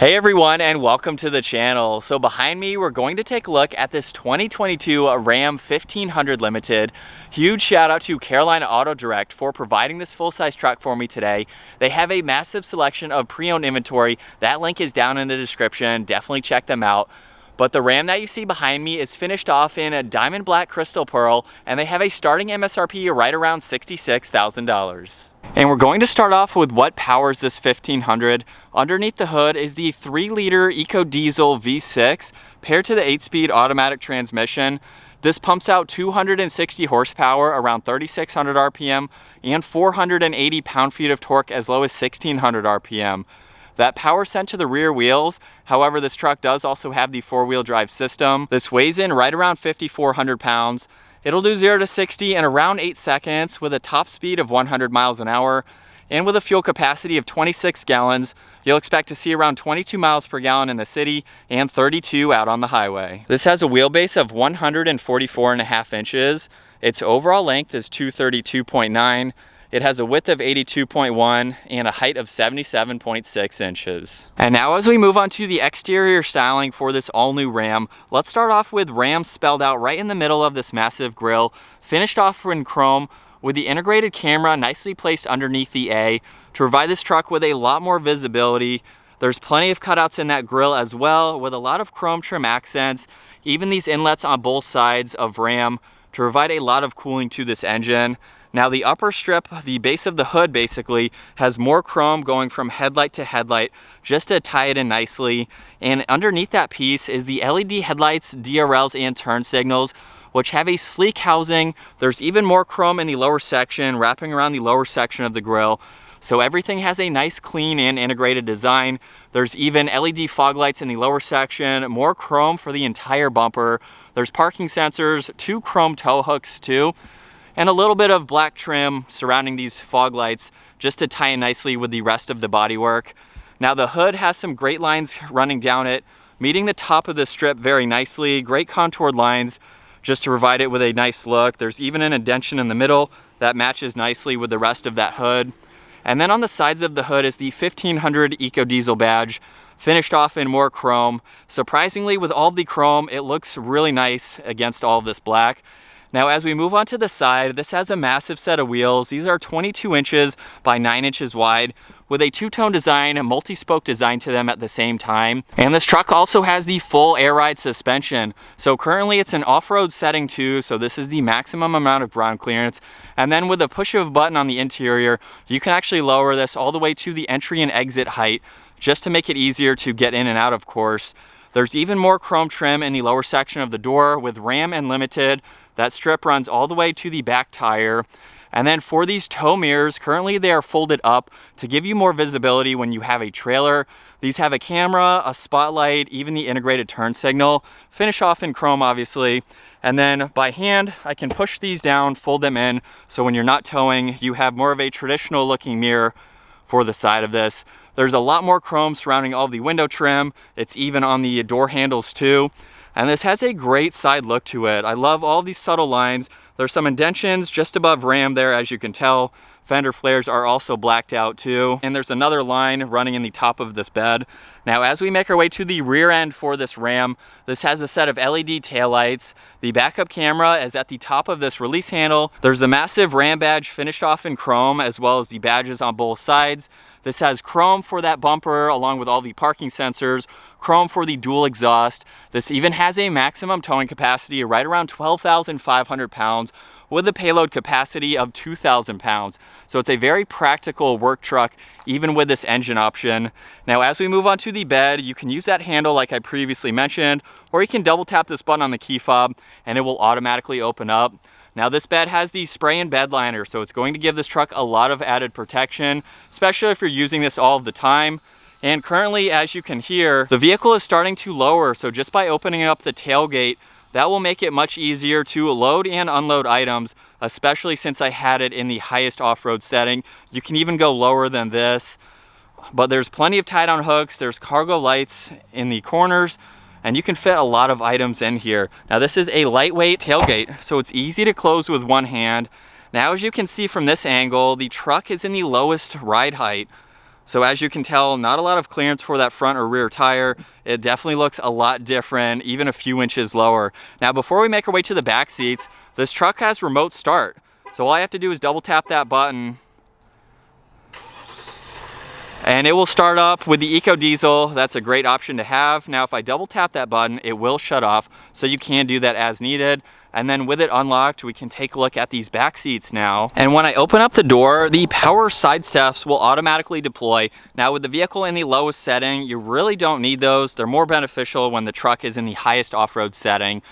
Hey everyone, and welcome to the channel. So behind me, we're going to take a look at this 2022 Ram 1500 Limited. Huge shout out to Carolina Auto Direct for providing this full-size truck for me today. They have a massive selection of pre-owned inventory. That link is down in the description. Definitely check them out. But the Ram that you see behind me is finished off in a diamond black crystal pearl, and they have a starting MSRP right around $66,000. And we're going to start off with what powers this 1500. Underneath the hood is the 3-liter ecodiesel V6 paired to the 8-speed automatic transmission. This pumps out 260 horsepower around 3,600 RPM and 480 pound-feet of torque as low as 1,600 RPM. That power sent to the rear wheels. However, this truck does also have the 4-wheel drive system. This weighs in right around 5,400 pounds. It'll do 0 to 60 in around 8 seconds with a top speed of 100 miles an hour. And with a fuel capacity of 26 gallons, you'll expect to see around 22 miles per gallon in the city and 32 out on the highway. This has a wheelbase of 144.5 inches. Its overall length is 232.9. It has a width of 82.1 and a height of 77.6 inches. And now as we move on to the exterior styling for this all-new Ram, let's start off with Ram spelled out right in the middle of this massive grille, finished off in chrome with the integrated camera nicely placed underneath the A to provide this truck with a lot more visibility. There's plenty of cutouts in that grille as well with a lot of chrome trim accents, even these inlets on both sides of Ram to provide a lot of cooling to this engine. Now the upper strip, the base of the hood basically, has more chrome going from headlight to headlight just to tie it in nicely. And underneath that piece is the LED headlights, DRLs, and turn signals, which have a sleek housing. There's even more chrome in the lower section, wrapping around the lower section of the grille. So everything has a nice, clean, and integrated design. There's even LED fog lights in the lower section, more chrome for the entire bumper. There's parking sensors, 2 chrome tow hooks too, and a little bit of black trim surrounding these fog lights just to tie in nicely with the rest of the bodywork. Now the hood has some great lines running down it, meeting the top of the strip very nicely, great contoured lines just to provide it with a nice look. There's even an indentation in the middle that matches nicely with the rest of that hood. And then on the sides of the hood is the 1500 ecodiesel badge, finished off in more chrome. Surprisingly, with all of the chrome, it looks really nice against all of this black. Now as we move on to the side, this has a massive set of wheels. These are 22 inches by 9 inches wide with a 2-tone design, a multi-spoke design to them at the same time. And this truck also has the full air ride suspension. So currently it's an off-road setting too, so this is the maximum amount of ground clearance. And then with a push of a button on the interior, you can actually lower this all the way to the entry and exit height just to make it easier to get in and out, of course. There's even more chrome trim in the lower section of the door with Ram and Limited. That strip runs all the way to the back tire. And then for these tow mirrors, currently they are folded up to give you more visibility when you have a trailer. These have a camera, a spotlight, even the integrated turn signal. Finish off in chrome, obviously. And then by hand, I can push these down, fold them in, so when you're not towing, you have more of a traditional looking mirror for the side of this. There's a lot more chrome surrounding all the window trim. It's even on the door handles too. And this has a great side look to it. I love all these subtle lines. There's some indentions just above Ram there, as you can tell. Fender flares are also blacked out too. And there's another line running in the top of this bed. Now, as we make our way to the rear end for this Ram, this has a set of LED taillights. The backup camera is at the top of this release handle. There's a massive Ram badge finished off in chrome, as well as the badges on both sides. This has chrome for that bumper, along with all the parking sensors, chrome for the dual exhaust. This even has a maximum towing capacity right around 12,500 pounds with a payload capacity of 2,000 pounds. So it's a very practical work truck, even with this engine option. Now, as we move on to the bed, you can use that handle like I previously mentioned, or you can double tap this button on the key fob and it will automatically open up. Now this bed has the spray and bed liner, so it's going to give this truck a lot of added protection, especially if you're using this all of the time. And currently, as you can hear, the vehicle is starting to lower, so just by opening up the tailgate, that will make it much easier to load and unload items, especially since I had it in the highest off-road setting. You can even go lower than this, but there's plenty of tie-down hooks, there's cargo lights in the corners, and you can fit a lot of items in here. Now this is a lightweight tailgate, so it's easy to close with one hand. Now as you can see from this angle, the truck is in the lowest ride height So as you can tell, not a lot of clearance for that front or rear tire. It definitely looks a lot different, even a few inches lower. Now, before we make our way to the back seats, this truck has remote start. So all I have to do is double tap that button and it will start up with the ecodiesel. That's a great option to have. Now, if I double tap that button, it will shut off, so you can do that as needed. And then with it unlocked, we can take a look at these back seats now. And when I open up the door, the power side steps will automatically deploy. Now, with the vehicle in the lowest setting, you really don't need those. They're more beneficial when the truck is in the highest off-road setting.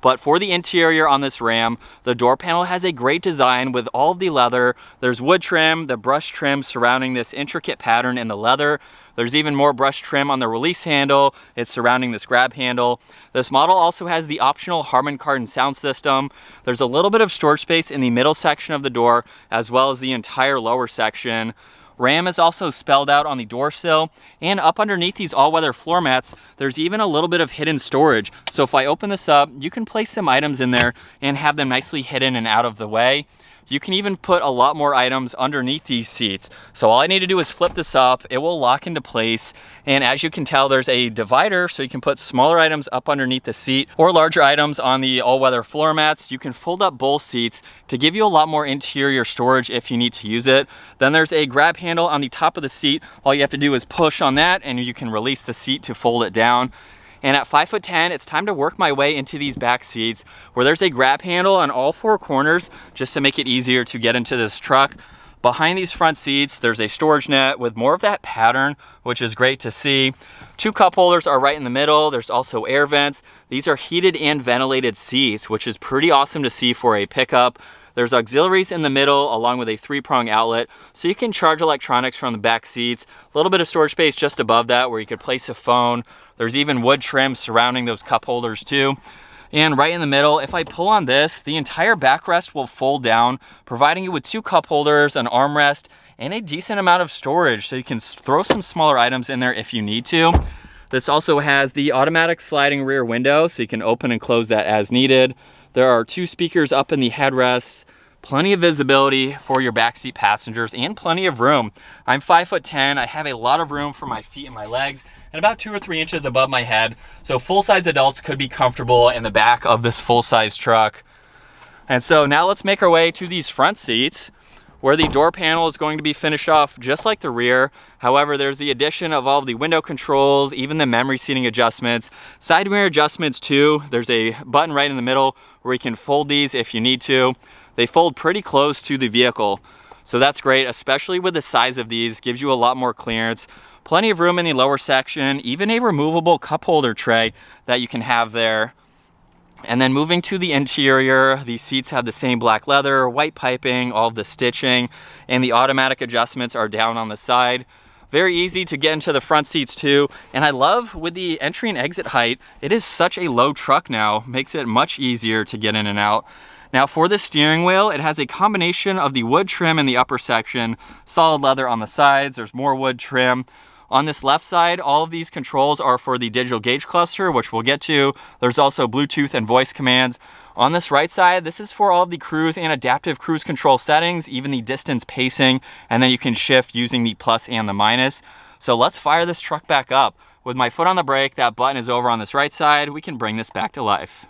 But for the interior on this Ram, the door panel has a great design with all of the leather. There's wood trim, the brush trim surrounding this intricate pattern in the leather. There's even more brush trim on the release handle. It's surrounding this grab handle. This model also has the optional Harman Kardon sound system. There's a little bit of storage space in the middle section of the door, as well as the entire lower section. Ram is also spelled out on the door sill, and up underneath these all-weather floor mats, there's even a little bit of hidden storage. So if I open this up, you can place some items in there and have them nicely hidden and out of the way. You can even put a lot more items underneath these seats. So all I need to do is flip this up, it will lock into place. And as you can tell, there's a divider, so you can put smaller items up underneath the seat or larger items on the all-weather floor mats. You can fold up both seats to give you a lot more interior storage if you need to use it. Then there's a grab handle on the top of the seat. All you have to do is push on that and you can release the seat to fold it down. And at 5'10", it's time to work my way into these back seats where there's a grab handle on all four corners just to make it easier to get into this truck. Behind these front seats, there's a storage net with more of that pattern, which is great to see. Two cup holders are right in the middle. There's also air vents. These are heated and ventilated seats, which is pretty awesome to see for a pickup. There's auxiliaries in the middle along with a 3-prong outlet, so you can charge electronics from the back seats. A little bit of storage space just above that where you could place a phone. There's even wood trim surrounding those cup holders too. And right in the middle, if I pull on this, the entire backrest will fold down, providing you with 2 cup holders, an armrest, and a decent amount of storage, so you can throw some smaller items in there if you need to. This also has the automatic sliding rear window, so you can open and close that as needed. There are 2 speakers up in the headrests, plenty of visibility for your backseat passengers, and plenty of room. I'm 5'10", I have a lot of room for my feet and my legs, and about 2 or 3 inches above my head, so full-size adults could be comfortable in the back of this full-size truck. And so now let's make our way to these front seats, where the door panel is going to be finished off just like the rear. However, there's the addition of all of the window controls, even the memory seating adjustments, side mirror adjustments too. There's a button right in the middle where you can fold these if you need to. They fold pretty close to the vehicle, so that's great, especially with the size of these. Gives you a lot more clearance. Plenty of room in the lower section, even a removable cup holder tray that you can have there. And then moving to the interior, these seats have the same black leather, white piping, all of the stitching, and the automatic adjustments are down on the side. Very easy to get into the front seats too. And I love with the entry and exit height, it is such a low truck now, makes it much easier to get in and out. Now for the steering wheel, it has a combination of the wood trim in the upper section, solid leather on the sides, there's more wood trim. On this left side, all of these controls are for the digital gauge cluster, which we'll get to. There's also Bluetooth and voice commands. On this right side, this is for all of the cruise and adaptive cruise control settings, even the distance pacing, and then you can shift using the plus and the minus. So let's fire this truck back up. With my foot on the brake, that button is over on this right side. We can bring this back to life.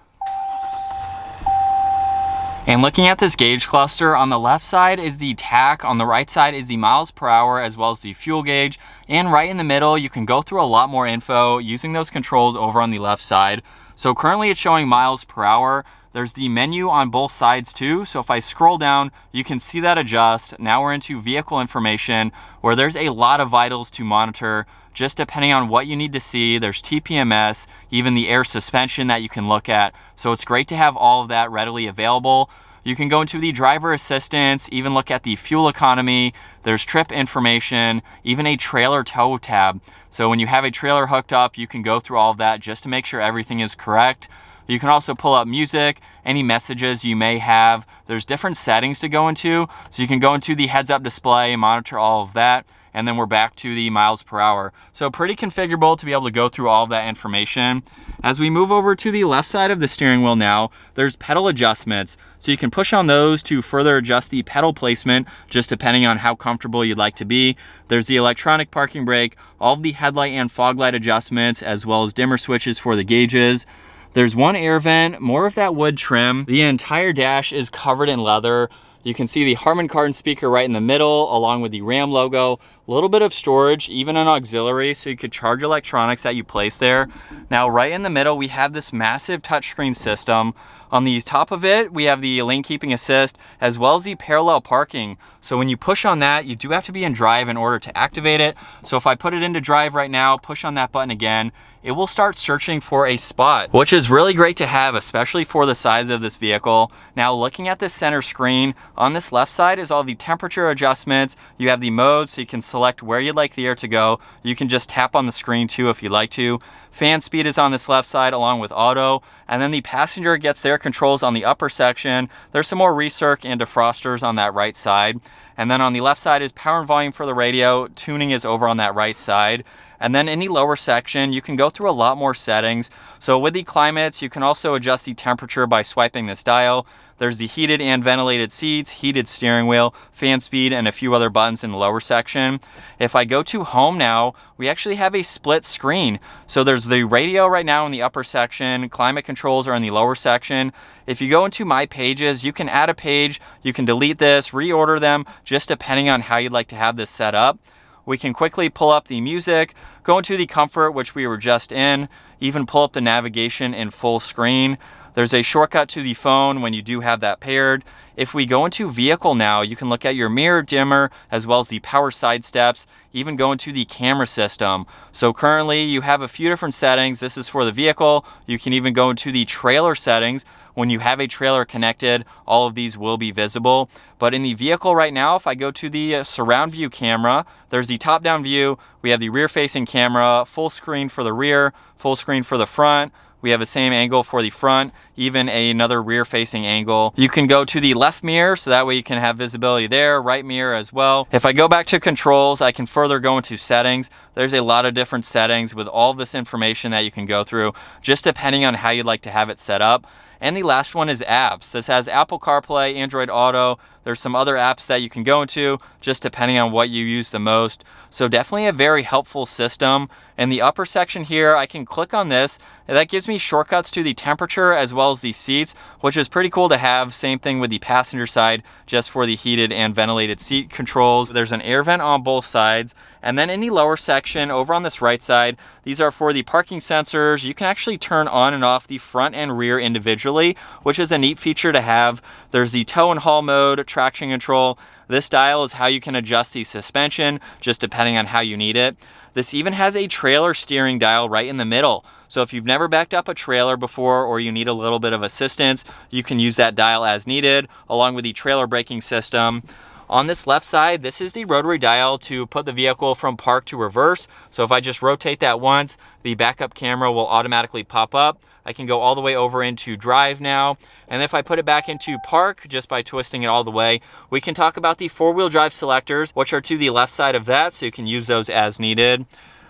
And looking at this gauge cluster, on the left side is the tach, on the right side is the miles per hour as well as the fuel gauge, and right in the middle you can go through a lot more info using those controls over on the left side. So currently it's showing miles per hour. There's the menu on both sides too, so if I scroll down you can see that adjust. Now we're into vehicle information where there's a lot of vitals to monitor. Just depending on what you need to see, there's TPMS, even the air suspension that you can look at. So it's great to have all of that readily available. You can go into the driver assistance, even look at the fuel economy. There's trip information, even a trailer tow tab. So when you have a trailer hooked up, you can go through all of that just to make sure everything is correct. You can also pull up music, any messages you may have. There's different settings to go into. So you can go into the heads-up display, monitor all of that. and then we're back to the miles per hour. So pretty configurable to be able to go through all of that information. As we move over to the left side of the steering wheel now, there's pedal adjustments. So you can push on those to further adjust the pedal placement, just depending on how comfortable you'd like to be. There's the electronic parking brake, all of the headlight and fog light adjustments, as well as dimmer switches for the gauges. There's one air vent, more of that wood trim. The entire dash is covered in leather. You can see the Harman Kardon speaker right in the middle, along with the Ram logo. A little bit of storage, even an auxiliary, so you could charge electronics that you place there. Now, right in the middle, we have this massive touchscreen system. On the top of it, we have the lane keeping assist, as well as the parallel parking. So when you push on that, you do have to be in drive in order to activate it. So if I put it into drive right now, push on that button again, it will start searching for a spot, which is really great to have, especially for the size of this vehicle. Now, looking at this center screen, on this left side is all the temperature adjustments. You have the modes, so you can select where you'd like the air to go. You can just tap on the screen too if you'd like to. Fan speed is on this left side along with auto, and then the passenger gets their controls on the upper section. There's some more recirc and defrosters on that right side. And then on the left side is power and volume for the radio. Tuning is over on that right side. And then in the lower section, you can go through a lot more settings. So with the climates, you can also adjust the temperature by swiping this dial. There's the heated and ventilated seats, heated steering wheel, fan speed, and a few other buttons in the lower section. If I go to home now, we actually have a split screen. So there's the radio right now in the upper section, climate controls are in the lower section. If you go into My Pages, you can add a page, you can delete this, reorder them, just depending on how you'd like to have this set up. We can quickly pull up the music, go into the comfort, which we were just in, even pull up the navigation in full screen. There's a shortcut to the phone when you do have that paired. If we go into vehicle now, you can look at your mirror dimmer as well as the power side steps, even go into the camera system. So currently you have a few different settings. This is for the vehicle. You can even go into the trailer settings. When you have a trailer connected, all of these will be visible. But in the vehicle right now, if I go to the surround view camera, there's the top-down view. We have the rear-facing camera, full screen for the rear, full screen for the front. We have the same angle for the front, even another rear-facing angle. You can go to the left mirror, so that way you can have visibility there, right mirror as well. If I go back to controls, I can further go into settings. There's a lot of different settings with all this information that you can go through, just depending on how you'd like to have it set up. And the last one is apps. This has Apple CarPlay, Android Auto. There's some other apps that you can go into, just depending on what you use the most. So definitely a very helpful system. In the upper section here, I can click on this, and that gives me shortcuts to the temperature as well as the seats, which is pretty cool to have. Same thing with the passenger side, just for the heated and ventilated seat controls. There's an air vent on both sides. And then in the lower section, over on this right side, these are for the parking sensors. You can actually turn on and off the front and rear individually, which is a neat feature to have. There's the tow and haul mode, traction control. This dial is how you can adjust the suspension, just depending on how you need it. This even has a trailer steering dial right in the middle. So if you've never backed up a trailer before, or you need a little bit of assistance, you can use that dial as needed, along with the trailer braking system. On this left side, this is the rotary dial to put the vehicle from park to reverse. So if I just rotate that once, the backup camera will automatically pop up. I can go all the way over into drive now. And if I put it back into park, just by twisting it all the way, we can talk about the four-wheel drive selectors, which are to the left side of that, so you can use those as needed.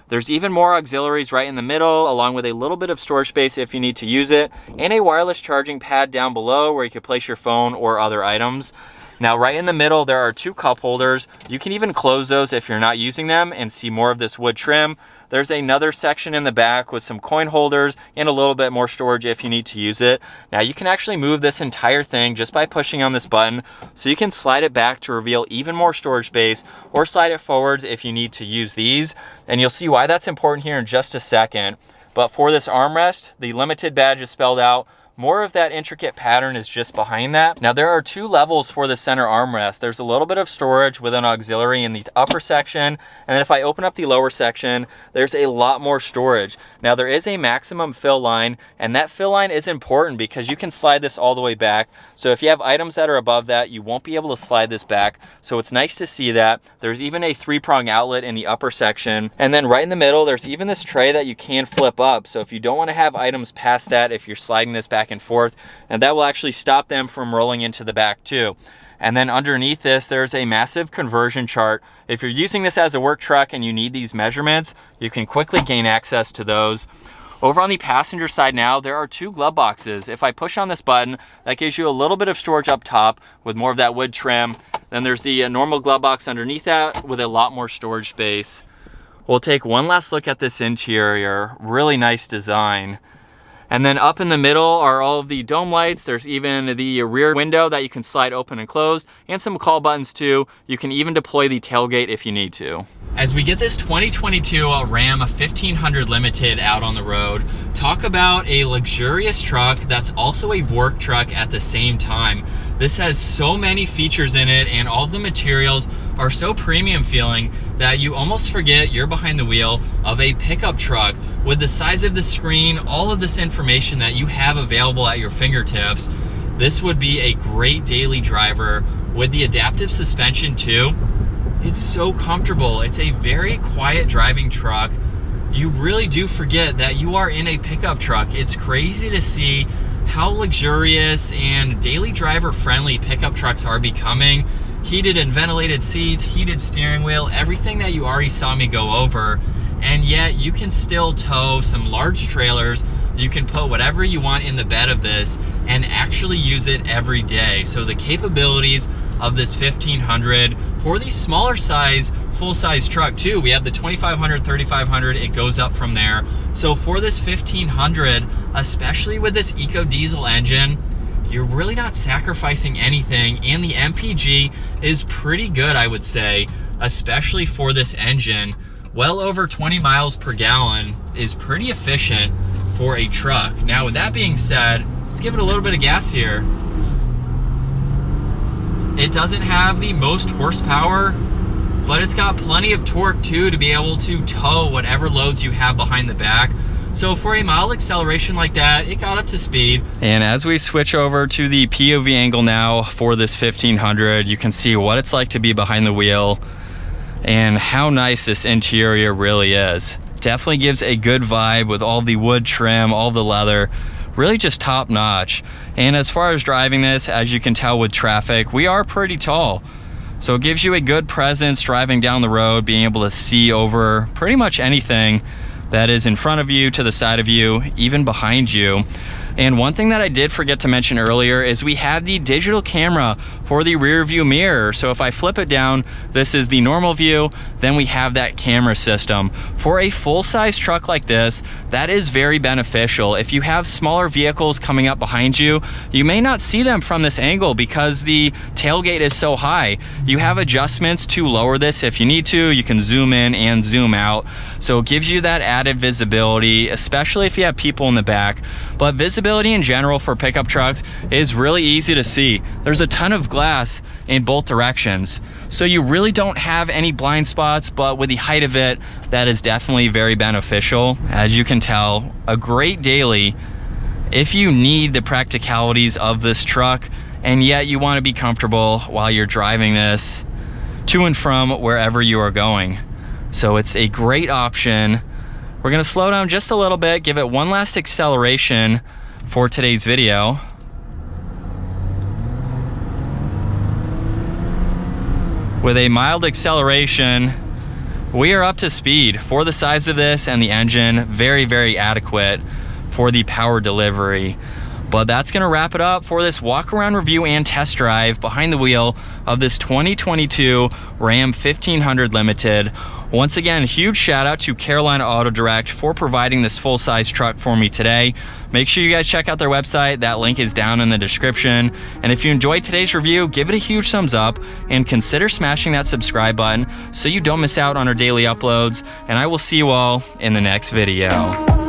There's even more auxiliaries right in the middle, along with a little bit of storage space if you need to use it, and a wireless charging pad down below where you can place your phone or other items. Now, right in the middle, there are two cup holders. You can even close those if you're not using them and see more of this wood trim. There's another section in the back with some coin holders and a little bit more storage if you need to use it. Now, you can actually move this entire thing just by pushing on this button. So you can slide it back to reveal even more storage space, or slide it forwards if you need to use these. And you'll see why that's important here in just a second. But for this armrest, the limited badge is spelled out. More of that intricate pattern is just behind that. Now, there are two levels for the center armrest. There's a little bit of storage with an auxiliary in the upper section, and then if I open up the lower section, there's a lot more storage. Now, there is a maximum fill line, and that fill line is important because you can slide this all the way back. So if you have items that are above that, you won't be able to slide this back. So it's nice to see that. There's even a 3-prong outlet in the upper section. And then right in the middle, there's even this tray that you can flip up. So if you don't want to have items past that, if you're sliding this back and forth, and that will actually stop them from rolling into the back too. And then underneath this, there's a massive conversion chart. If you're using this as a work truck and you need these measurements, you can quickly gain access to those. Over on the passenger side now, there are 2 glove boxes. If I push on this button, that gives you a little bit of storage up top with more of that wood trim. Then there's the normal glove box underneath that with a lot more storage space. We'll take one last look at this interior. Really nice design. And then up in the middle are all of the dome lights. There's even the rear window that you can slide open and close, and some call buttons too. You can even deploy the tailgate if you need to. As we get this 2022 Ram 1500 Limited out on the road, talk about a luxurious truck that's also a work truck at the same time. This has so many features in it, and all of the materials are so premium feeling that you almost forget you're behind the wheel of a pickup truck. With the size of the screen, all of this information that you have available at your fingertips, this would be a great daily driver. With the adaptive suspension too, it's so comfortable. It's a very quiet driving truck. You really do forget that you are in a pickup truck. It's crazy to see how luxurious and daily driver friendly pickup trucks are becoming. Heated and ventilated seats, heated steering wheel, everything that you already saw me go over. And yet you can still tow some large trailers. You can put whatever you want in the bed of this and actually use it every day. So the capabilities of this 1500 for the smaller size, full size truck too. We have the 2500, 3500, it goes up from there. So for this 1500, especially with this ecodiesel engine, you're really not sacrificing anything, and the MPG is pretty good, I would say, especially for this engine. Well over 20 miles per gallon is pretty efficient for a truck. Now, with that being said, let's give it a little bit of gas here. It doesn't have the most horsepower, but it's got plenty of torque too to be able to tow whatever loads you have behind the back. So for a mild acceleration like that, it got up to speed. And as we switch over to the POV angle now for this 1500, you can see what it's like to be behind the wheel and how nice this interior really is. Definitely gives a good vibe with all the wood trim, all the leather, really just top notch. And as far as driving this, as you can tell with traffic, we are pretty tall. So it gives you a good presence driving down the road, being able to see over pretty much anything that is in front of you, to the side of you, even behind you. And one thing that I did forget to mention earlier is we have the digital camera for the rear view mirror. So if I flip it down, this is the normal view, then we have that camera system. For a full-size truck like this, that is very beneficial. If you have smaller vehicles coming up behind you, you may not see them from this angle because the tailgate is so high. You have adjustments to lower this if you need to. You can zoom in and zoom out. So it gives you that added visibility, especially if you have people in the back. But visibility in general for pickup trucks is really easy to see. There's a ton of glass in both directions, so you really don't have any blind spots, but with the height of it, that is definitely very beneficial. As you can tell, a great daily if you need the practicalities of this truck and yet you want to be comfortable while you're driving this to and from wherever you are going. So it's a great option. We're going to slow down just a little bit, give it one last acceleration for today's video. With a mild acceleration, we are up to speed. For the size of this and the engine, very, very adequate for the power delivery. But that's going to wrap it up for this walk-around review and test drive behind the wheel of this 2022 Ram 1500 Limited. Once again, huge shout out to Carolina Auto Direct for providing this full-size truck for me today. Make sure you guys check out their website. That link is down in the description. And if you enjoyed today's review, give it a huge thumbs up and consider smashing that subscribe button so you don't miss out on our daily uploads. And I will see you all in the next video.